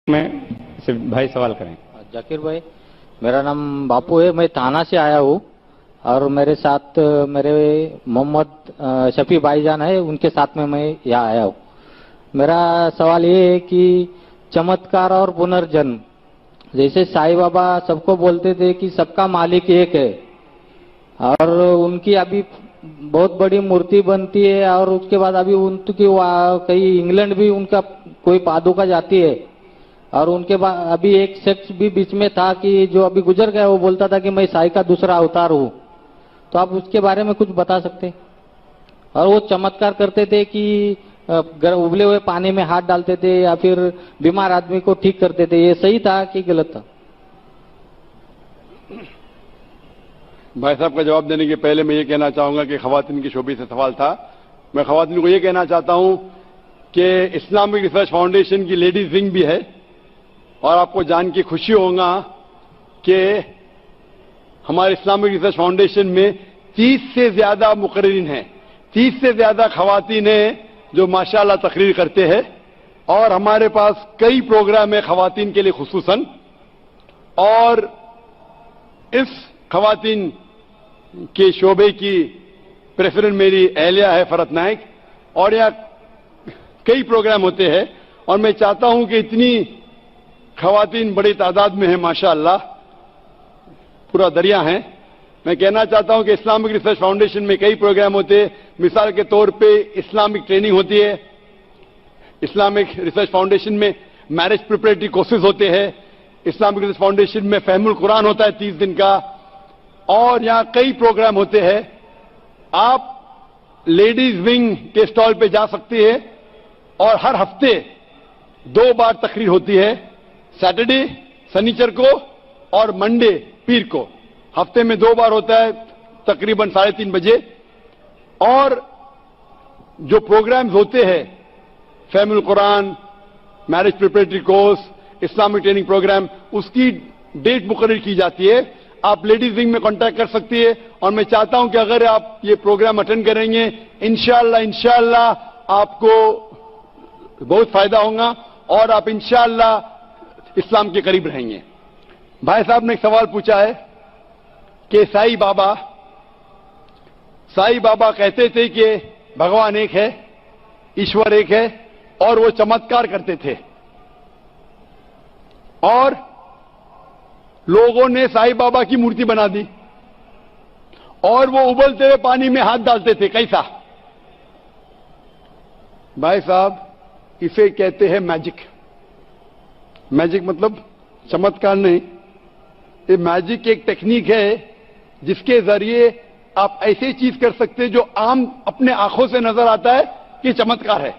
में से भाई सवाल करें। जाकिर भाई, मेरा नाम बापू है, मैं थाना से आया हूँ और मेरे साथ मेरे मोहम्मद शफी भाईजान है, उनके साथ में मैं यहाँ आया हूँ। मेरा सवाल ये है कि चमत्कार और पुनर्जन्म, जैसे साईं बाबा सबको बोलते थे कि सबका मालिक एक है और उनकी अभी बहुत बड़ी मूर्ति बनती है और उसके बाद अभी उनकी कहीं इंग्लैंड भी उनका कोई पादुका जाती है और उनके बाद अभी एक शख्स भी बीच में था कि जो अभी गुजर गया, वो बोलता था कि मैं साईं का दूसरा अवतार हूँ। तो आप उसके बारे में कुछ बता सकते हैं? और वो चमत्कार करते थे कि उबले हुए पानी में हाथ डालते थे या फिर बीमार आदमी को ठीक करते थे, ये सही था कि गलत था? भाई साहब का जवाब देने के पहले मैं ये कहना चाहूंगा कि खवातीन की शोबे से सवाल था। मैं खवातीन को ये कहना चाहता हूं कि इस्लामिक रिसर्च फाउंडेशन की लेडीज विंग भी है और आपको जान के खुशी होगा कि हमारे इस्लामिक रिसर्च फाउंडेशन में 30 से ज्यादा मुकर्रिरीन हैं, 30 से ज्यादा खवातीन हैं जो माशाअल्लाह तकरीर करते हैं और हमारे पास कई प्रोग्राम है खवातीन के लिए खुसूसन। और इस खवातीन के शोबे की प्रेसिडेंट मेरी एहलिया है फरत नाइक और यहाँ कई प्रोग्राम होते हैं और मैं चाहता हूं कि इतनी खवातीन बड़ी तादाद में है, माशाअल्लाह पूरा दरिया है। मैं कहना चाहता हूं कि इस्लामिक रिसर्च फाउंडेशन में कई प्रोग्राम होते हैं। मिसाल के तौर पे इस्लामिक ट्रेनिंग होती है, इस्लामिक रिसर्च फाउंडेशन में मैरिज प्रिपरेटरी कोर्सेज होते हैं, इस्लामिक रिसर्च फाउंडेशन में फहमुल कुरान होता है 30 दिन का और यहां कई प्रोग्राम होते हैं। आप लेडीज विंग के स्टॉल पे जा सकती है और हर हफ्ते 2 बार तकरीर होती है, सैटरडे शनिचर को और मंडे पीर को। हफ्ते में 2 बार होता है तकरीबन 3:30 बजे। और जो प्रोग्राम्स होते हैं फहमुल कुरान, marriage preparatory course, Islamic training program, उसकी डेट मुकर्रर की जाती है। आप लेडीज विंग में कांटेक्ट कर सकती है और मैं चाहता हूं कि अगर आप ये प्रोग्राम अटेंड करेंगे इंशाअल्लाह आपको बहुत फायदा होगा और आप इंशाअल्लाह इस्लाम के करीब रहेंगे। भाई साहब ने एक सवाल पूछा है कि साईं बाबा कहते थे कि भगवान एक है, ईश्वर एक है और वो चमत्कार करते थे और लोगों ने साईं बाबा की मूर्ति बना दी और वो उबलते हुए पानी में हाथ डालते थे। कैसा? भाई साहब, इसे कहते हैं मैजिक। मैजिक मतलब चमत्कार नहीं, ये मैजिक एक टेक्निक है जिसके जरिए आप ऐसी चीज कर सकते हैं जो आम अपने आंखों से नजर आता है कि चमत्कार है।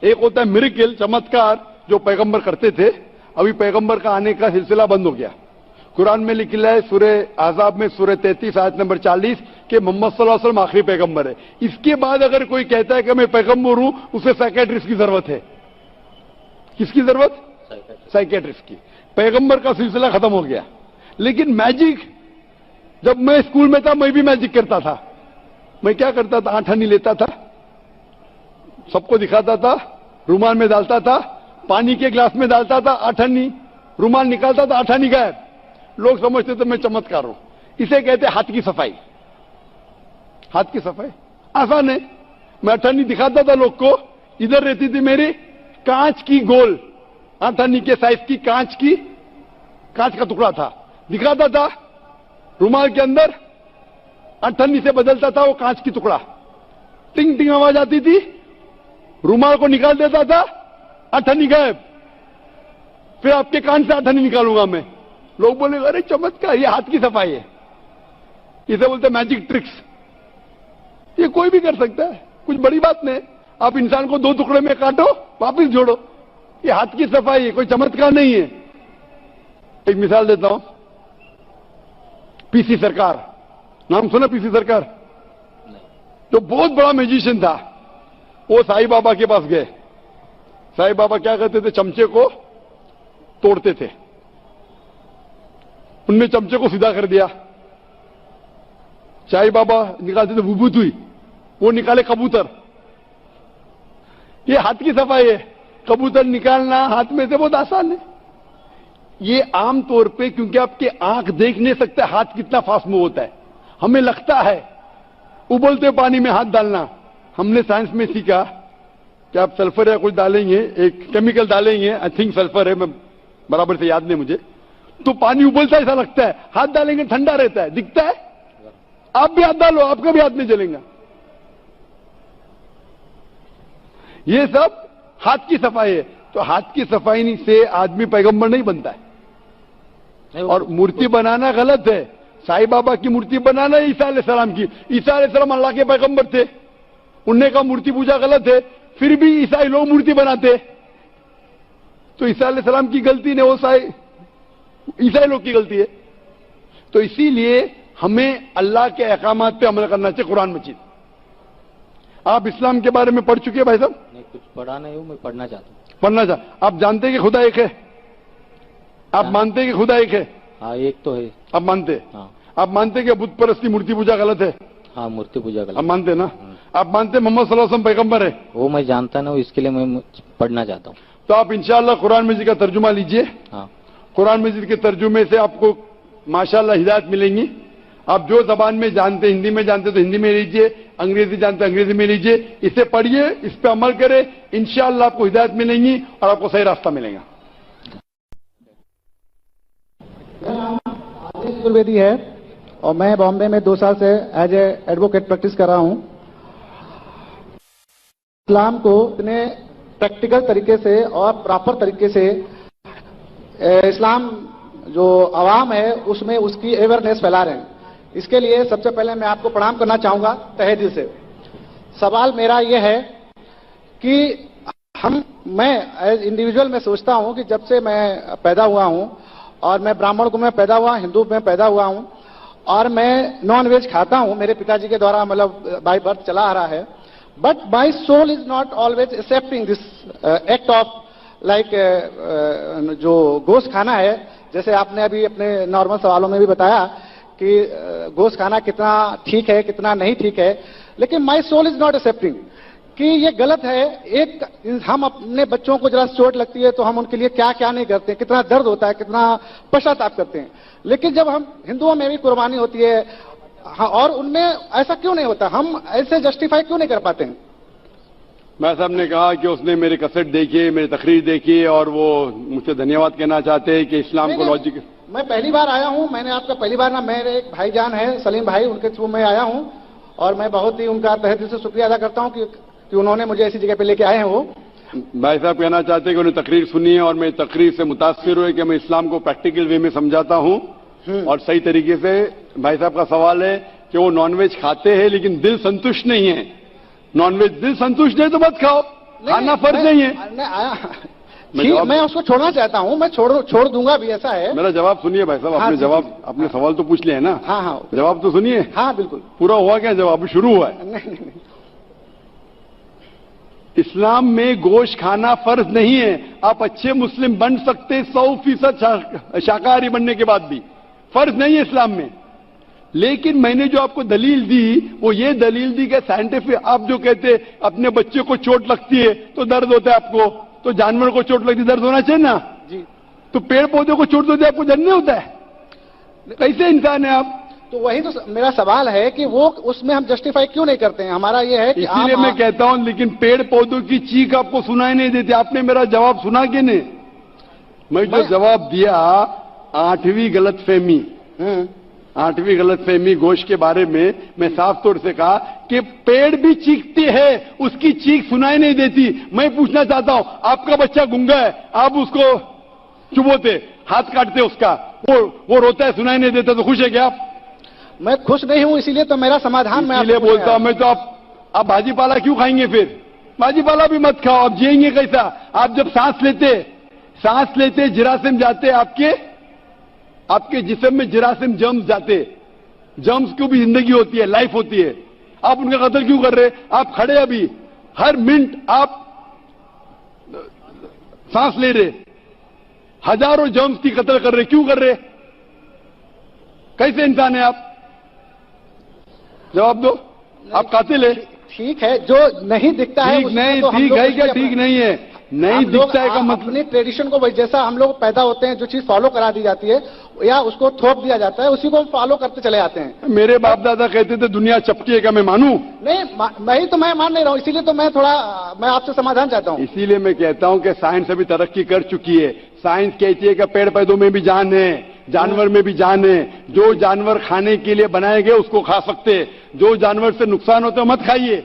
एक होता है मिरेकल, चमत्कार जो पैगंबर करते थे, अभी पैगंबर का आने का सिलसिला बंद हो गया। कुरान में लिखा है सूरह आज़ाब में सूरह 33 आयत नंबर 40 कि मोहम्मद सल्लल्लाहु अलैहि वसल्लम आखिरी पैगंबर है। इसके बाद अगर कोई कहता है कि मैं पैगंबर हूं, उसे साइकियाट्रिस्ट की जरूरत है। किसकी जरूरत? साइकियाट्रिस्ट की। पैगंबर का सिलसिला खत्म हो गया। लेकिन मैजिक, जब मैं स्कूल में था मैं भी मैजिक करता था। मैं क्या करता था? आठानी लेता था, सबको दिखाता था, रुमाल में डालता था, पानी के ग्लास में डालता था, आठानी, रुमाल निकालता था, आठानी गायब। लोग समझते थे मैं चमत्कार हूं। इसे कहते हाथ की सफाई। हाथ की सफाई आसान है। मैं आठानी दिखाता था लोग को, इधर रहती थी मेरी कांच की गोल आठानी के साइज की कांच का टुकड़ा था, दिखाता था, रुमाल के अंदर अठन्नी से बदलता था वो कांच की टुकड़ा, टिंग टिंग आवाज आती थी, रुमाल को निकाल देता था, अठन्नी गायब। फिर आपके कान से अठन्नी निकालूंगा मैं। लोग बोले अरे चमत्कार, ये हाथ की सफाई है, इसे बोलते मैजिक ट्रिक्स। ये कोई भी कर सकता है, कुछ बड़ी बात नहीं। आप इंसान को 2 टुकड़े में काटो, वापिस जोड़ो, ये हाथ की सफाई है, कोई चमत्कार नहीं है। एक मिसाल देता हूं, पीसी सरकार, नाम सुना? पीसी सरकार तो बहुत बड़ा म्यूजिशियन था। वो साईं बाबा के पास गए। साईं बाबा क्या करते थे? चमचे को तोड़ते थे। उनने चमचे को सीधा कर दिया। साईं बाबा निकालते थे विभूति, वो निकाले कबूतर। ये हाथ की सफाई है। कबूतर निकालना हाथ में से बहुत आसान है। ये आम तौर पे, क्योंकि आपके आंख देख नहीं सकते हाथ कितना फास्ट मूव होता है, हमें लगता है उबलते पानी में हाथ डालना। हमने साइंस में सीखा कि आप सल्फर या कुछ डालेंगे, एक केमिकल डालेंगे, आई थिंक सल्फर है, मैं बराबर से याद नहीं मुझे, तो पानी उबलता ऐसा लगता है, हाथ डालेंगे ठंडा रहता है, दिखता है। आप भी हाथ डालो, आपका भी हाथ नहीं जलेगा। ये सब हाथ की सफाई है। तो हाथ की सफाई से आदमी पैगंबर नहीं बनता है। और मूर्ति बनाना गलत है। साईं बाबा की मूर्ति बनाना है ईसा अलैहिस्सलाम की। ईसा अलैहिस्सलाम अल्लाह के पैगंबर थे, उनने कहा मूर्ति पूजा गलत है, फिर भी ईसाई लोग मूर्ति बनाते। तो ईसा अलैहिस्सलाम की गलती नहीं, वो ईसाई लोग की गलती है। तो इसीलिए हमें अल्लाह के अहकामात पे अमल करना चाहिए। कुरान मजीद, आप इस्लाम के बारे में पढ़ चुके हैं भाई साहब? नहीं, कुछ पढ़ा नहीं हूं, मैं पढ़ना चाहता हूं। पढ़ना चाह आप जानते हैं कि खुदा एक है? आप मानते हैं कि खुदा एक है? हाँ, एक तो है। आप मानते हैं? हाँ। आप मानते हैं कि बुत परस्ती मूर्ति पूजा गलत है? हाँ, मूर्ति पूजा गलत। आप मानते हैं ना? आप मानते हैं मोहम्मद सल्लल्लाहु अलैहि वसल्लम पैगंबर है? वो मैं जानता ना हूँ, इसके लिए मैं पढ़ना चाहता हूँ। तो आप इंशाअल्लाह कुरान मजीद का तर्जुमा लीजिए। हाँ। कुरान मजीद के तर्जुमे से आपको माशाअल्लाह हिदायत मिलेंगी। आप जो जबान में जानते, हिंदी में जानते तो हिंदी में लीजिए, अंग्रेजी जानते अंग्रेजी में लीजिए। इसे पढ़िए, इस पे अमल करें, इंशाअल्लाह आपको हिदायत मिलेंगी और आपको सही रास्ता मिलेगा। आदेश चतुर्वेदी है और मैं बॉम्बे में 2 साल से एज ए एडवोकेट प्रैक्टिस कर रहा हूं। इस्लाम को इतने प्रैक्टिकल तरीके से और प्रॉपर तरीके से इस्लाम जो आवाम है उसमें उसकी अवेयरनेस फैला रहे हैं। इसके लिए सबसे पहले मैं आपको प्रणाम करना चाहूंगा तहे दिल से। सवाल मेरा यह है कि मैं एज इंडिविजुअल में सोचता हूं कि जब से मैं पैदा हुआ हूं और मैं ब्राह्मण कुल में पैदा हुआ, हिंदू में पैदा हुआ हूं और मैं नॉन वेज खाता हूं, मेरे पिताजी के द्वारा मतलब बाय बर्थ चला आ रहा है, but my soul is not always accepting this act of like जो गोश्त खाना है। जैसे आपने अभी अपने नॉर्मल सवालों में भी बताया कि गोश्त खाना कितना ठीक है कितना नहीं ठीक है, लेकिन my soul is not accepting कि ये गलत है। एक हम अपने बच्चों को जरा चोट लगती है तो हम उनके लिए क्या क्या नहीं करते, कितना दर्द होता है, कितना पश्चाताप करते हैं, लेकिन जब हम हिंदुओं में भी कुर्बानी होती है हाँ, और उनमें ऐसा क्यों नहीं होता? हम ऐसे जस्टिफाई क्यों नहीं कर पाते हैं? मैं साहब ने कहा कि उसने मेरे कैसेट देखी, मेरी तकरीर देखी और वो मुझसे धन्यवाद कहना चाहते हैं कि इस्लाम को लॉजिक। मैं पहली बार आया हूं, मैंने आपका पहली बार ना, मेरे एक भाईजान है सलीम भाई, उनके थ्रू मैं आया हूं और मैं बहुत ही उनका तहे दिल से शुक्रिया अदा करता हूं कि उन्होंने मुझे ऐसी जगह पे लेके आए हैं। वो भाई साहब कहना चाहते हैं कि उन्हें तकरीर सुनी है और मेरी तकरीर से मुतासिर हुए कि मैं इस्लाम को प्रैक्टिकल वे में समझाता हूं और सही तरीके से। भाई साहब का सवाल है कि वो नॉनवेज खाते हैं लेकिन दिल संतुष्ट नहीं है। नॉनवेज दिल संतुष्ट नहीं तो मत खाओ, खाना फर्ज नहीं है। मैं उसको छोड़ना चाहता हूं, मैं छोड़ दूंगा भी, ऐसा है। मेरा जवाब सुनिए भाई साहब। आपने जवाब, अपने सवाल तो पूछ लिया है ना? हाँ हाँ, जवाब तो सुनिए। हाँ बिल्कुल। पूरा हुआ क्या जवाब? शुरू हुआ है। नहीं। इस्लाम में गोश्त खाना फर्ज नहीं है। आप अच्छे मुस्लिम बन सकते 100% शाकाहारी बनने के बाद भी, फर्ज नहीं है इस्लाम में। लेकिन मैंने जो आपको दलील दी वो ये दलील दी कि साइंटिफिक, आप जो कहते अपने बच्चे को चोट लगती है तो दर्द होता है आपको, तो जानवर को चोट लगती दर्द होना चाहिए ना जी। तो पेड़ पौधे को चोट होती है आपको दर्द नहीं होता है? कैसे इंसान है आप? तो वही तो मेरा सवाल है कि वो उसमें हम जस्टिफाई क्यों नहीं करते हैं? हमारा ये है कि इसीलिए मैं कहता हूं, लेकिन पेड़ पौधों की चीख आपको सुनाई नहीं देती। आपने मेरा जवाब सुना कि नहीं? मैं जो जवाब दिया 8वीं गलतफहमी, 8वीं गलतफहमी गोश्त के बारे में मैं साफ तौर से कहा कि पेड़ भी चीखते हैं, उसकी चीख सुनाई नहीं देती। मैं पूछना चाहता हूं, आपका बच्चा गूंगा है, आप उसको चुबोते, हाथ काटते उसका, वो रोता है, सुनाई नहीं देता, तो खुश है क्या आप? मैं खुश नहीं हूं, इसीलिए तो मेरा समाधान मैं इसलिए बोलता हूं मैं तो आप भाजी पाला क्यों खाएंगे? फिर भाजी पाला भी मत खाओ, आप जिएंगे कैसा? आप जब सांस लेते जिरासिम जाते, आपके जिस्म में जिरासिम जर्म्स जाते, जर्म्स की भी जिंदगी होती है, लाइफ होती है। आप उनका कत्ल क्यों कर रहे? आप खड़े अभी हर मिनट आप सांस ले रहे, हजारों जर्म्स की कत्ल कर रहे, क्यों कर रहे? कैसे इंसान है आप? जवाब दो। आप कातिल है। ठीक है, जो नहीं दिखता है ठीक नहीं, ठीक है क्या ठीक नहीं है? नहीं हम लोग दिखता है का मतलब अपनी ट्रेडिशन को जैसा हम लोग पैदा होते हैं, जो चीज फॉलो करा दी जाती है या उसको थोप दिया जाता है, उसी को फॉलो करते चले जाते हैं। मेरे बाप दादा कहते थे दुनिया चपटी है, क्या मैं मानूं? नहीं तो मैं मान नहीं रहा हूं, इसीलिए तो मैं आपसे समाधान चाहता हूं। इसीलिए मैं कहता हूं कि साइंस अभी तरक्की कर चुकी है। साइंस कहती है कि पेड़ पौधों में भी जान है, जानवर में भी जान है। जो जानवर खाने के लिए बनाए गए उसको खा सकते हैं, जो जानवर से नुकसान होता है मत खाइए।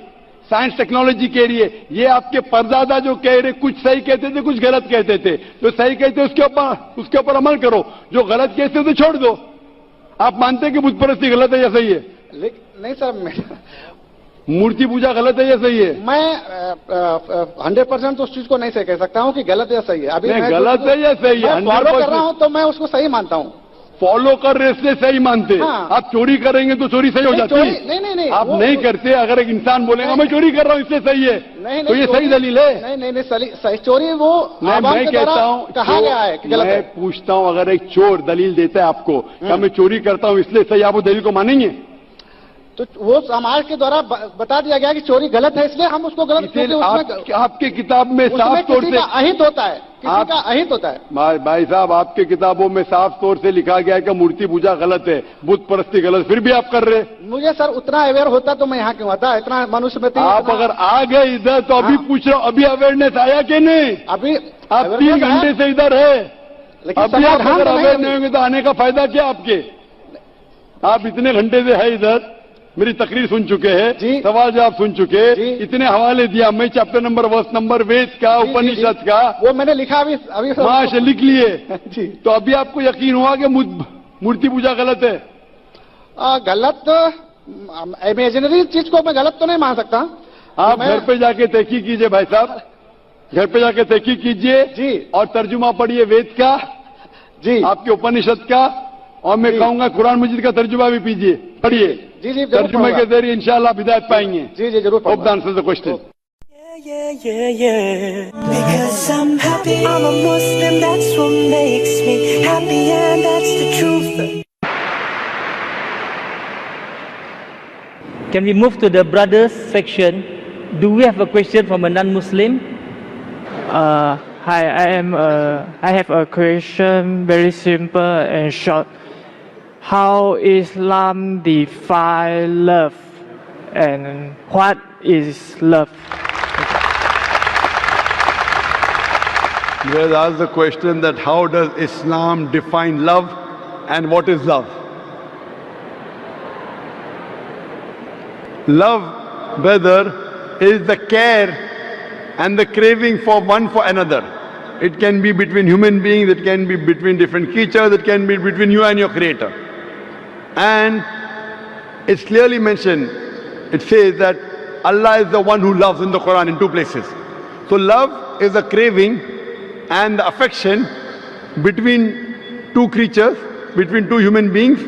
साइंस टेक्नोलॉजी कह रही है। ये आपके परदादा जो कह रहे, कुछ सही कहते थे, कुछ गलत कहते थे। जो सही कहते उसके ऊपर अमल करो, जो गलत कहते थे छोड़ दो। आप मानते हैं कि बुत परस्ती गलत है या सही है? नहीं सर, मूर्ति पूजा गलत है या सही है? मैं 100% तो उस चीज को नहीं से कह सकता हूं कि गलत या सही है। अभी मैं गलत है या सही है? फॉलो कर रहा हूं तो मैं उसको सही मानता हूं। फॉलो कर रहे इसलिए सही मानते। हाँ। आप चोरी करेंगे तो चोरी सही हो जाती है। नहीं, आप नहीं करते। अगर एक इंसान बोलेगा मैं चोरी कर रहा हूं इसलिए सही है, नहीं, तो ये सही दलील है? नहीं, सही चोरी वो मैं कहता हूं कहा गया है कि गलत है। मैं पूछता हूं, अगर एक चोर दलील देता है आपको, क्या मैं चोरी करता हूं इसलिए सही, आप वो दलील को मानेंगे? तो वो समाज के द्वारा बता दिया गया कि चोरी गलत है, इसलिए हम उसको गलत आपके किताब में साफ तौर से अहित होता है, किसी का अहित होता है। भाई साहब, आपके किताबों में साफ तौर से लिखा गया है कि मूर्ति पूजा गलत है, बुत परस्ती गलत, फिर भी आप कर रहे। मुझे सर उतना अवेयर होता तो मैं यहाँ क्यों आता? इतना मनुष्य में आप अगर आ गए इधर तो अभी पूछ रहा हूं, अभी अवेयरनेस आया कि नहीं? अभी आप 3 घंटे से इधर है, अभी आप अगर अवेयर नहीं होंगे तो आने का फायदा क्या आपके? आप इतने घंटे से है इधर, मेरी तकरीर सुन चुके हैं, सवाल जवाब सुन चुके, इतने हवाले दिया, मैं चैप्टर नंबर वर्स नंबर वेद का, उपनिषद का, वो मैंने लिखा अभी माश लिख लिए। तो अभी आपको यकीन हुआ कि मूर्ति पूजा गलत है? गलत इमेजिनरी चीज को मैं गलत तो नहीं मान सकता। आप घर पे जाके तहकीक कीजिए भाई साहब, घर पे जाके तहकीक कीजिए जी, और तर्जुमा पढ़िए वेद का जी, आपके उपनिषद का, और मैं कहूंगा कुरान मजीद का तर्जुमा भी पढ़िए। जी, तर्जुमे के जरिए इंशाल्लाह हिदायत पाएंगे। जी, जरूर। Hope the answer the question. Because I'm happy, I'm a Muslim, that's what makes me happy, and that's the truth. Can we move to the brothers section? Do we have a question from a non-Muslim? Hi, I have a question, very simple and short. How Islam define love, and what is love? You have asked the question that how does Islam define love and what is love? Love, brother, is the care and the craving for one for another. It can be between human beings, it can be between different creatures, it can be between you and your Creator. And it's clearly mentioned, it says that Allah is the one who loves in the Quran in 2 places. So love is a craving and the affection between 2 creatures, between 2 human beings,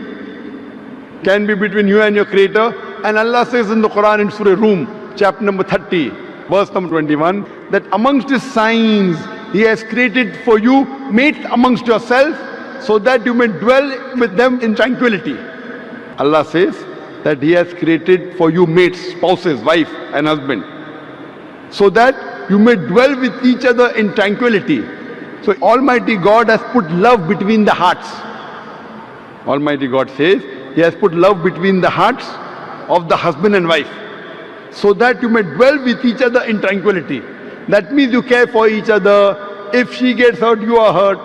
can be between you and your Creator. And Allah says in the Quran in Surah Rum, chapter number 30, verse number 21, that amongst His signs, He has created for you mates amongst yourself, so that you may dwell with them in tranquility. Allah says that He has created for you mates, spouses, wife and husband, so that you may dwell with each other in tranquility. So Almighty God has put love between the hearts. Almighty God says He has put love between the hearts of the husband and wife, so that you may dwell with each other in tranquility. That means you care for each other. If she gets hurt, you are hurt.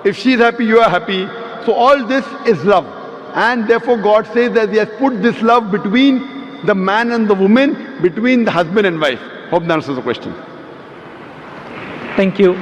If she is happy, you are happy. So all this is love. And therefore God says that He has put this love between the man and the woman, between the husband and wife. Hope that answers the question. Thank you.